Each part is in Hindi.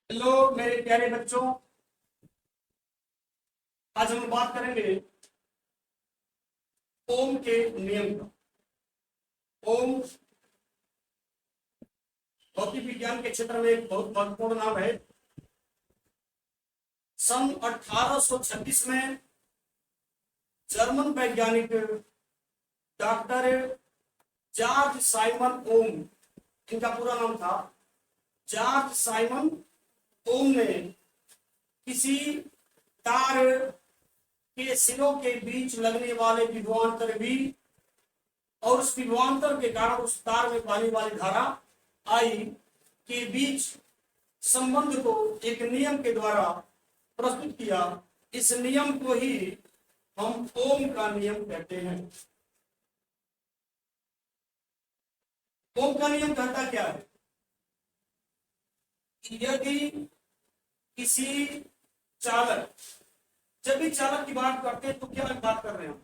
हेलो मेरे प्यारे बच्चों। आज हम बात करेंगे ओम के नियम का। ओम भौतिक विज्ञान के क्षेत्र में एक बहुत महत्वपूर्ण नाम है। सन 1826 में जर्मन वैज्ञानिक डॉक्टर जॉर्ज साइमन ओम, इनका पूरा नाम था जॉर्ज साइमन ओम, ने किसी तार के सिरों के बीच लगने वाले विभवांतर भी और उस विभवांतर के कारण उस तार में पानी वाली धारा आई के बीच संबंध को एक नियम के द्वारा प्रस्तुत किया। इस नियम को ही हम ओम का नियम कहते हैं। ओम का नियम कहता क्या है कि यदि किसी चालक, जब भी चालक की बात करते हैं तो क्या बात कर रहे हैं हम?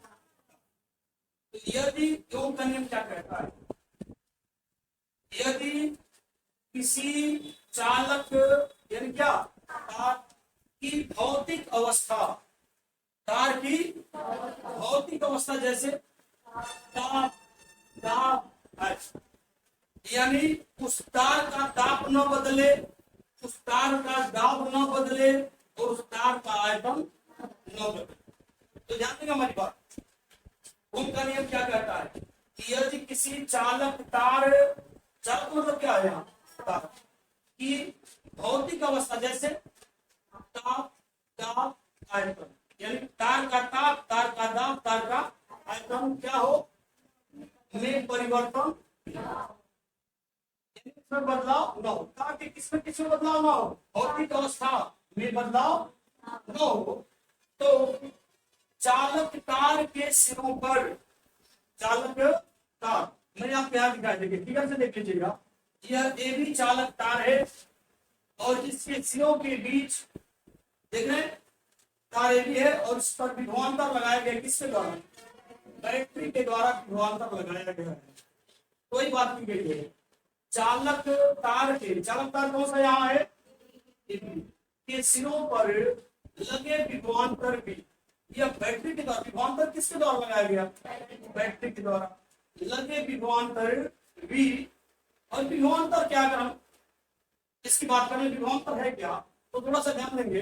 यदि ओम का नियम क्या कहता है, यदि किसी चालक यानी क्या तार की भौतिक अवस्था, तार की भौतिक अवस्था जैसे ताप दाब है, यानी उस तार का ताप न बदले, उस तार का दाब न बदले और उस तार का आयतन न बदले। तो जानते हैं हमारी बात। ओम का नियम क्या कहता है कि यदि किसी चालक तार, चालक मतलब क्या है यहाँ, तार की भौतिक अवस्था जैसे ताप दाब आयतन, यानी तार का ताप, तार का दाब, तार का आयतन क्या हो, में परिवर्तन, इसमें बदलाव न हो। तार के किसमें बदलाव ना हो, भौतिक अवस्था में बदलाव न हो, तो चालक तार के सिरों पर, चालक तार, मैं आपको यहाँ दिखाई देंगे, फिगर से देख लीजिएगा। यह ए भी चालक तार है और इसके सिरों के बीच देख रहे हैं तार ए भी है और इस पर विभवांतर लगाया गया, किसके द्वारा, बैटरी के द्वारा विभवांतर लगाया गया है। कोई बात की गई है चालक तार के, चालक तार कौन सा यहाँ है, के सिरों पर लगे विभवांतर भी, यह बैटरी के द्वारा, विभवांतर किसके द्वारा लगाया गया, बैटरी के द्वारा लगे विभवांतर भी। और विभवांतर क्या, अगर हम इसकी बात करें विभवांतर है क्या, तो थोड़ा सा ध्यान देंगे।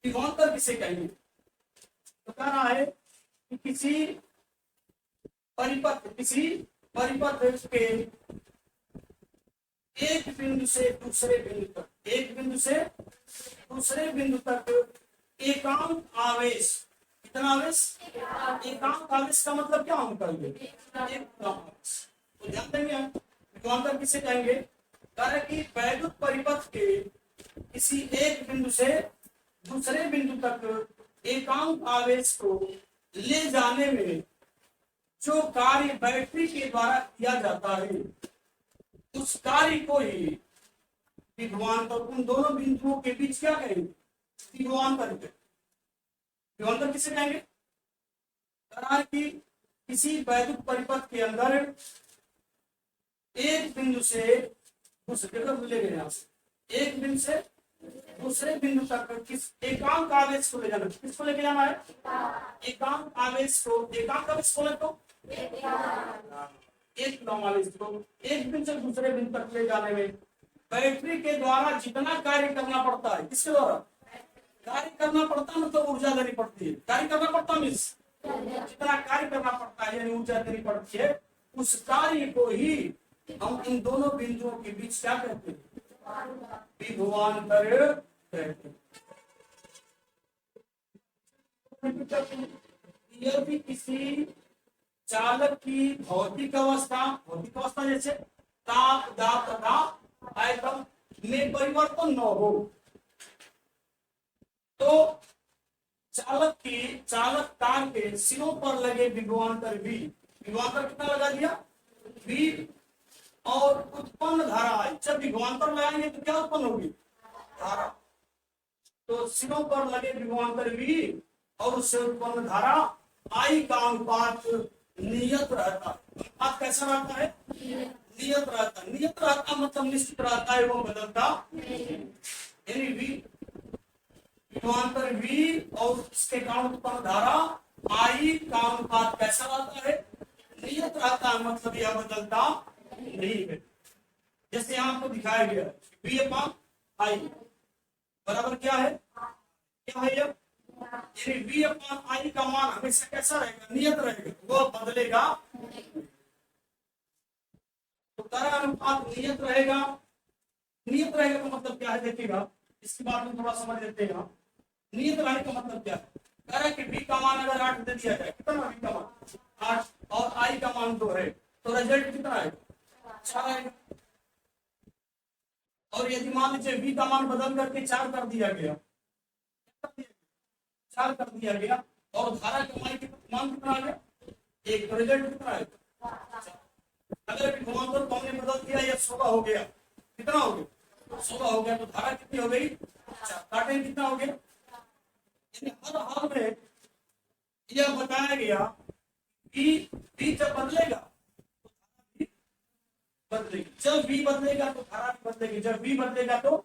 विभवांतर किसे कहेंगे, तो कह रहा है कि किसी परिपथ के एक बिंदु से दूसरे बिंदु तक, एक बिंदु से दूसरे बिंदु तक एकांक आवेश, कितना आवेश, एकांक आवेश का मतलब क्या हम कहेंगे, एक आवेश। तो ध्यान देंगे हम विभवांतर किसे कहेंगे, कारण कि वैद्युत परिपथ के किसी एक बिंदु से दूसरे बिंदु तक एकांक आवेश को ले जाने में जो कार्य बैटरी के द्वारा किया जाता है, उस कार्य को ही विभवांतर, उन दोनों बिंदुओं के बीच क्या कहेंगे, विभवांतर। विभवांतर किसे कहेंगे, कारण कि किसी वैद्युत परिपथ के अंदर एक बिंदु से दूसरे, एक बिंदु से दूसरे बिंदु तक किस एकांक आवेश को ले जाना, किसको लेके जाना है, एकांक आवेश को, एकांक आवेश को तो एक कूलम आवेश को एक बिंदु से दूसरे बिंदु तक ले जाने में बैटरी के द्वारा जितना कार्य करना पड़ता है, किसके द्वारा कार्य करना पड़ता है, मतलब ऊर्जा देनी पड़ती है, कार्य करना पड़ता है, मीन्स जितना कार्य करना पड़ता है यानी ऊर्जा देनी पड़ती है, उस कार्य को ही हम इन दोनों बिंदुओं के बीच क्या कहते हैं, विभवांतर कहते हैं। यदि किसी चालक की भौतिक अवस्था जैसे ताप दाब तथा आयतन में परिवर्तन न हो, तो चालक तार के सिरों पर लगे विभवांतर भी, विभवांतर कितना लगा दिया, भी, और उत्पन्न धारा आई। जब विभवांतर लगाएंगे तो क्या उत्पन्न होगी, धारा। तो सिरों पर लगे विभवांतर भी और उससे उत्पन्न धारा आई का अनुपात नियत रहता है। अनुपात कैसा रहता है, नियत रहता, नियत रहता मतलब निश्चित रहता है, वो बदलता यानी वी विभवांतर वी और इसके कारण उत्पन्न धारा आई का अनुपात कैसा रहता है, नियत रहता है, मतलब यह बदलता नहीं है। जैसे यहाँ आपको दिखाया गया वी अपॉन आई बराबर क्या है, क्या है यह, यानी वी अपॉन आई का मान हमेशा कैसा रहेगा, नियत रहेगा, वो बदलेगा। तो तरंग अनुपात नियत रहेगा, नियत रहेगा का मतलब क्या है देखिएगा, इसके बाद में थोड़ा समझ लेते हैं। नियत रहने का मतलब क्या है, कह रहा है कि बी का मान अगर 8 दे दिया जाए, कितना बी का मान 8 और आई का मान 2 है, तो रिजल्ट कितना आएगा 4 आएगा। और यदि मान लीजिए बी का मान बदल करके 4 कर दिया गया, 4 कर दिया गया और धारा का मान कितना आ गया 1, तो रिजल्ट कितना आएगा। अगर विभवांतर को हमने बदल दिया या 16 हो गया, कितना हो गया 16 हो गया, तो धारा कितनी हो गई 4, काटे कितना हो गया। हर हाल में यह बताया गया कि बी जब बदलेगा तो धारा भी बदलेगी, जब बी बदलेगा तो धारा भी बदलेगी, जब बी बदलेगा तो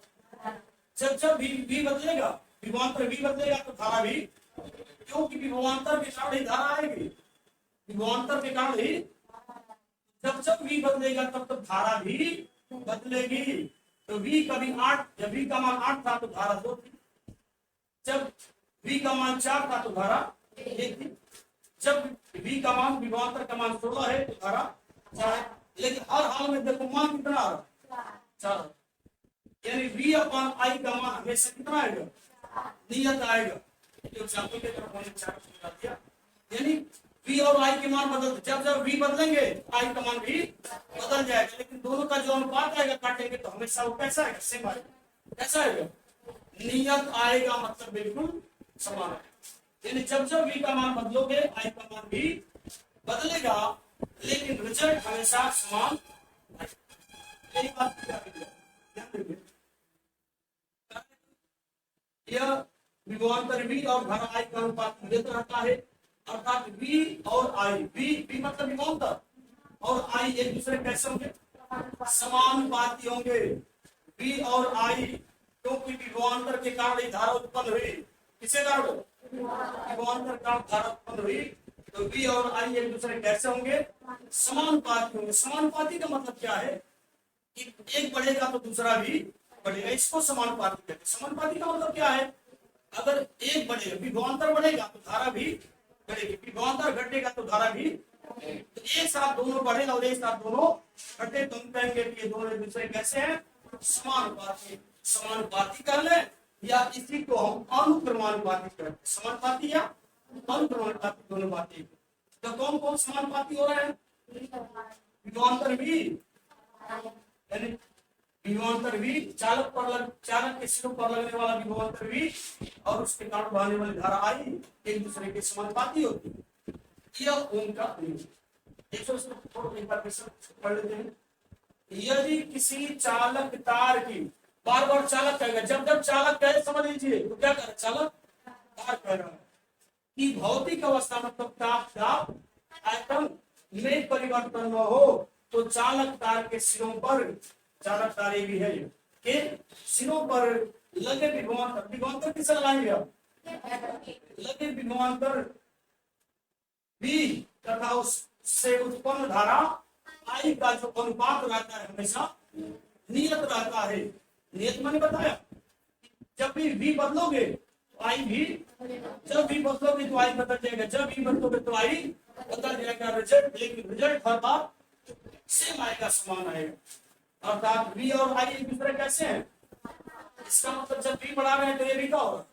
जब बी बदलेगा विभवांतर बी बदलेगा तो धारा भी, क्योंकि विभवांतर के कारण ही धारा आएगी, विभवांतर के कारण ही जब v बदलेगा तब धारा भी बदलेगी। तो v कभी 8, जब v का मान 8 था तो धारा 2 थी, जब v का मान 4 था तो धारा 1 थी, जब v का मान विभवांतर का मान 16 है तो धारा 4 है। लेकिन हर हाल में देखो मान कितना आ रहा 4, यानी v अपॉन आई का मान हमेशा कितना आएगा, नियत आएगा। एग्जाम्पल के तरफ मैंने 4 समझा दिया, यानी v और i के मान बदल, जब v बदलेंगे i का मान भी बदल जाएगा, लेकिन दोनों का जो अनुपात आएगा काटेंगे तो हमेशा वो कैसा आएगा, सेम आएगा, कैसा आएगा, नियत आएगा, मतलब बिल्कुल समान आएगा। यानी जब v का मान बदलोगे i का मान भी बदलेगा, लेकिन रिजल्ट हमेशा समान आएगा। यही बात ध्यान देंगे, यह विभवांतर v और धारा i का अनुपात नियत रहता है, अर्थात v और i, v मतलब विभवांतर और i एक दूसरे कैसे होंगे, समानुपाती होंगे। v और i क्योंकि विभवांतर के कारण ही धारा उत्पन्न हुई, किसके कारण विभवांतर का धारा उत्पन्न हुई, तो v और i एक दूसरे कैसे होंगे, समानुपाती होंगे। समानुपाती का मतलब क्या है कि एक बढ़ेगा तो दूसरा भी बढ़ेगा, इसको समानुपाती कहते हैं। समानुपाती का मतलब क्या है, अगर एक बढ़ेगा विभवांतर बढ़ेगा तो धारा भी बढ़ेगी, विभवांतर घटेगा तो धारा भी, तो एक साथ दोनों बढ़े और एक साथ दोनों घटे, तो हम कहेंगे कि ये दोनों एक दूसरे कैसे हैं, समानुपाती। समानुपाती कर ले या इसी को हम अनुक्रमानुपाती कहते हैं, समानुपाती या अनुक्रमानुपाती दोनों बातें। तो कौन कौन समानुपाती हो रहे हैं, विभवांतर भी, यानी विभवांतर भी, चालक के सिरों पर लगने वाला विभवांतर भी और उसके कारण बहने वाली धारा आई एक दूसरे के समानुपाती होती है। यह उनका पढ़ लेते हैं। यदि किसी चालक तार की, बार बार चालक कहेगा, जब जब चालक कहे समझ लीजिए तो क्या करे, चालक तार कह रहा है कि भौतिक अवस्था मतलब ताप आयतन में परिवर्तन न हो, तो चालक तार के सिरों पर, चालक तारे भी है के सिरों पर लगे विभवांतर, विभवांतर किसे लगाएंगे आप, लगे विभवांतर भी तथा उससे उत्पन्न धारा आई का जो अनुपात रहता है हमेशा नियत रहता है। नियत मैंने बताया, जब भी v बदलोगे तो आई भी, जब v बदलोगे तो आई बदल जाएगा, जब v बदलोगे तो आई बदल जाएगा रिजल्ट, लेकिन रिजल्ट हर बार सेम आएगा, समान आएगा। अर्थात v और i एक दूसरे कैसे हैं, इसका मतलब जब v बढ़ा रहे हैं तो ये भी क्या होगा,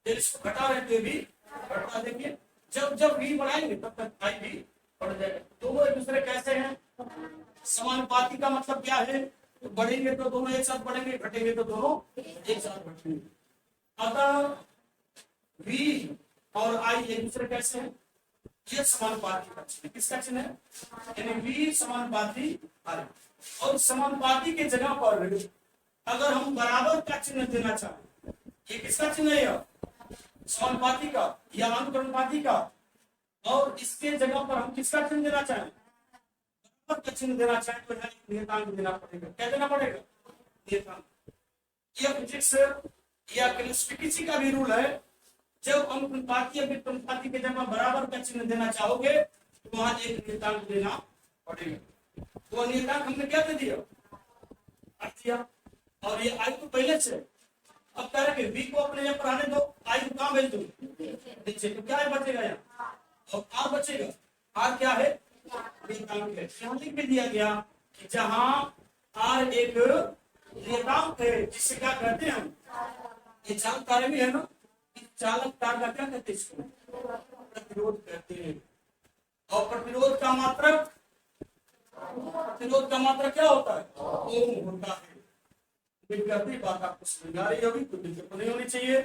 फिर इसको घटा रहे हैं तो ये भी घटा। देखिए जब जब v बढ़ाएंगे तब तक i भी बढ़ जाएगा। दोनों एक दूसरे कैसे हैं, समानुपाती का मतलब क्या है, तो बढ़ेंगे तो दोनों एक साथ बढ़ेंगे, घटेंगे तो दोनों एक साथ घटेंगे। अतः v और i एक दूसरे कैसे हैं, ये समानुपाती का चिन्ह, किसका चिन्ह है, यानी v समानुपाती i। और समानुपाती के जगह पर अगर हम बराबर का चिन्ह देना चाहें, ये किसका चिन्ह है, समानुपाती का या अनुक्रमानुपाती का, और इसके जगह पर हम किसका चिन्ह देना चाहें, बराबर का चिन्ह देना चाहे तो यहाँ एक नियतांक देना पड़ेगा। क्या देना पड़ेगा? नियतांक। यह फिजिक्स या केमिस्ट्री का भी रूल है। जब अनुपाती या व्युत्क्रमानुपाती के जब आप बराबर का चिन्ह देना चाहोगे तो वहां एक नियतांक देना पड़ेगा। वो नियतांक हमने क्या दे दिया? दिया। और ये आई तो पहले से, अब कह रहे बी को अपने यहाँ पर आने दो, आई को कहां भेज दो? नीचे। तो क्या बचेगा यहाँ? और आर बचेगा। आर क्या है? नियतांक है। यहाँ लिख भी दिया गया कि जहां आर एक नियतांक है जिसे क्या कहते हैं हम? ये चालक तारे भी है ना, चालक तार का क्या कहते हैं? इसको प्रतिरोध कहते हैं। और प्रतिरोध का मात्रक क्या होता है? ओम होता है। विद्यार्थी बात आपको समझ आ रही होगी, कोई दिक्कत नहीं होनी चाहिए।